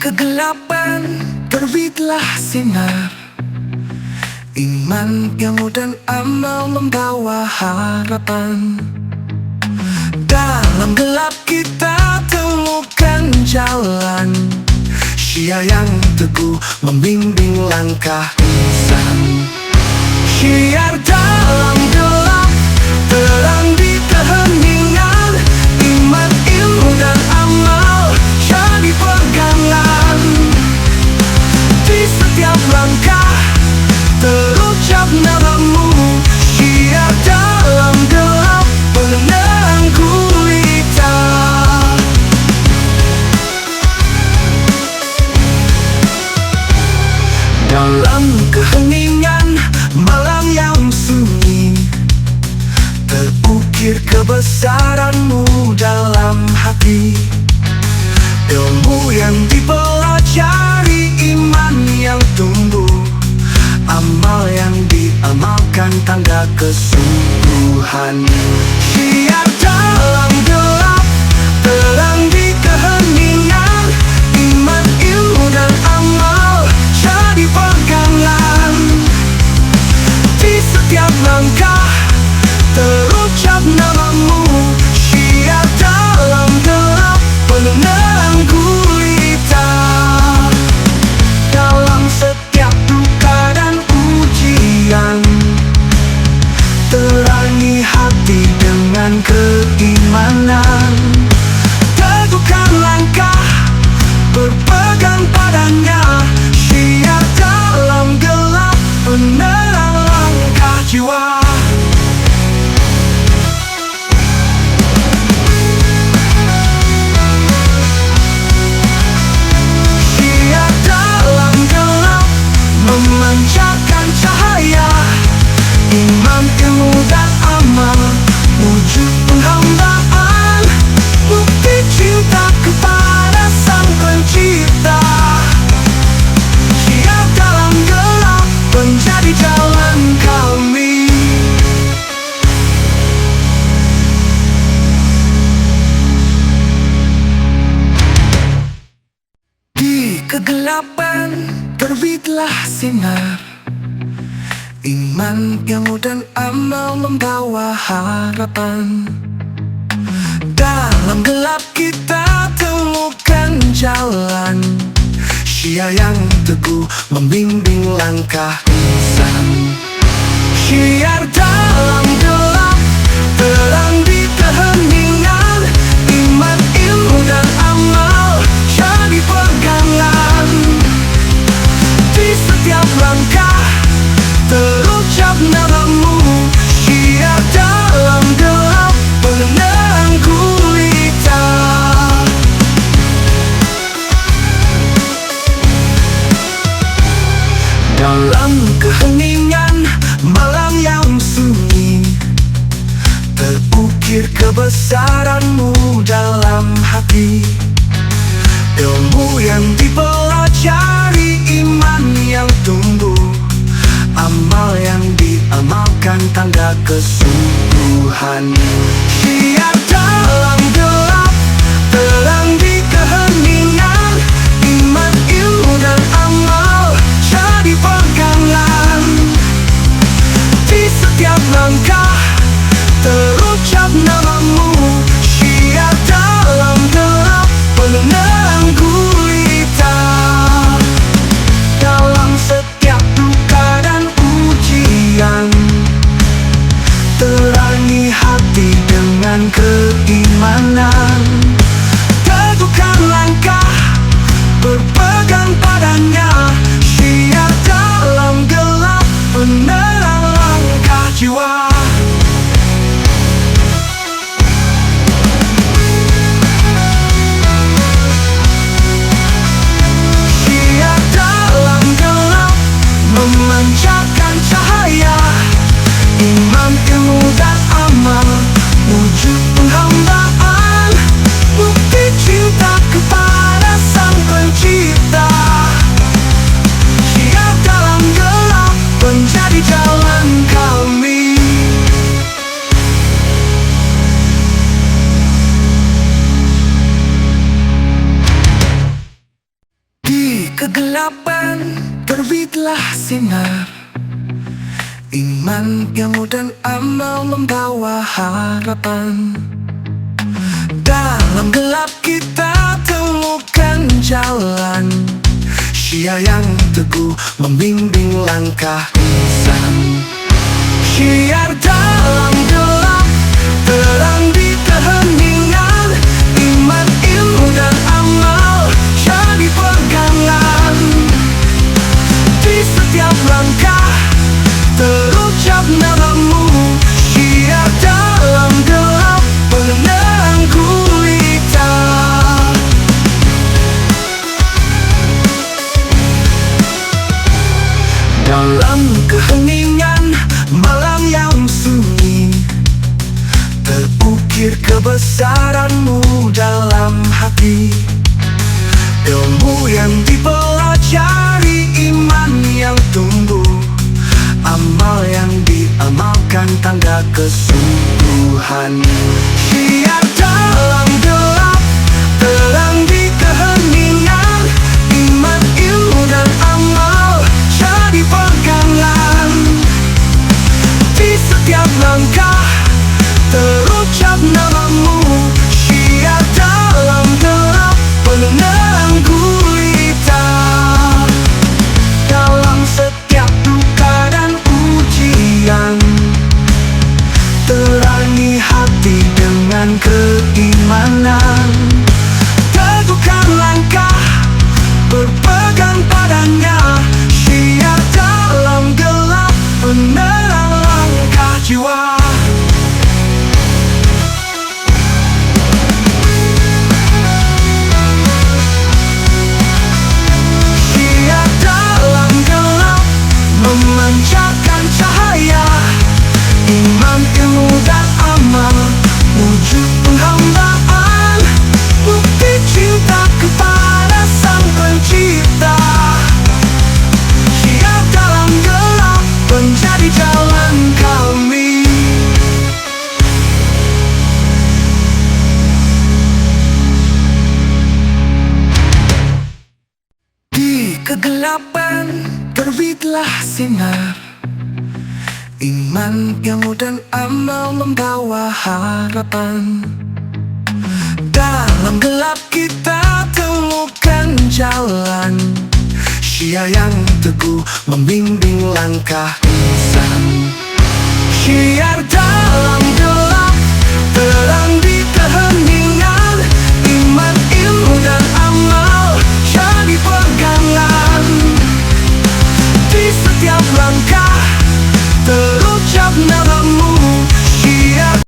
kegelapan terbitlah sinar iman, ilmu dan amal membawa harapan. Dalam gelap kita temukan jalan, Syiar yang teguh membimbing langkah insan. Syiar dalam gelap, terang di keheningan, iman, ilmu dan amal jadi pegangan. Di setiap langkah terucap namamu, Syiar dalam gelap, penerang gulita. Dalam keheningan malam yang sunyi, terukir kebesaranmu dalam hati. Ilmu yang dipelajari, iman yang tumbuh, amal yang diamalkan tanda kesungguhan. Syiar dalam gelap, terang di keheningan, iman, ilmu dan amal jadi pegangan. Di setiap langkah terucap namamu, Syiar dalam gelap, penerang gulita. Dalam setiap duka dan ujian, terangi hati dengan keimanan. Teguhkan langkah, berpegang padanya, Syiar dalam gelap, penerang langkah jiwa. Syiar dalam gelap memancarkan cahaya, iman, ilmu dan amal wujud penghambaan, bukti cinta kepada Sang Pencipta. Syiar dalam gelap menjadi jalan kami. Di kegelapan terbitlah sinar, iman, ilmu dan amal membawa harapan. Dalam gelap kita temukan jalan, Syiar yang teguh membimbing langkah insan. Syiar dalam gelap, terang di keheningan, iman, ilmu dan amal jadi pegangan. Di setiap langkah terucap namamu, Syiar dalam gelap, penerang gulita. Dalam keheningan malam yang sunyi, terukir kebesaranmu dalam hati. Ilmu yang dipelajari, iman yang tumbuh, amal yang diamalkan tanda kesungguhan. Syiar dalam gelap, terang di keheningan, iman, ilmu dan amal jadi pegangan. Di setiap langkah terucap namamu, Syiar dalam gelap, penerang gulita. Dalam setiap duka dan ujian, terangi hati dengan kegelapan terbitlah sinar iman, ilmu dan amal membawa harapan. Dalam gelap kita temukan jalan, Syiar yang teguh membimbing langkah insan. Syiar dalam gelap, terang di keheningan, iman, ilmu dan amal jadi pegangan. Di setiap langkah terucap namamu, Syiar dalam gelap, penerang gulita. Dalam keheningan malam yang sunyi, terukir kebesaranmu dalam hati. Ilmu yang dipelajari, iman yang tumbuh, amal yang diamalkan, tanda kesungguhan. Syiar dalam gelap, terang di keheningan, iman, ilmu dan amal jadi pegangan. Di setiap langkah terucap namamu, Syiar dalam gelap, penerang gulita. Dalam setiap duka dan ujian, terangi hati dengan keimanan. Teguhkan langkah, berpegang padanya, Syiar dalam gelap, penerang langkah jiwa. Syiar dalam gelap, memancarkan cahaya, iman, ilmu dan amal, wujud penghambaan, bukti cinta kepada Sang Pencipta. Syiar dalam gelap menjadi jalan kami. Di kegelapan terbitlah sinar, iman, ilmu dan amal membawa harapan. Dalam gelap kita temukan jalan, Syiar yang teguh membimbing langkah insan. Syiar dalam gelap, terang di keheningan, iman, ilmu dan amal jadi pegangan. Di setiap langkah terucap namamu,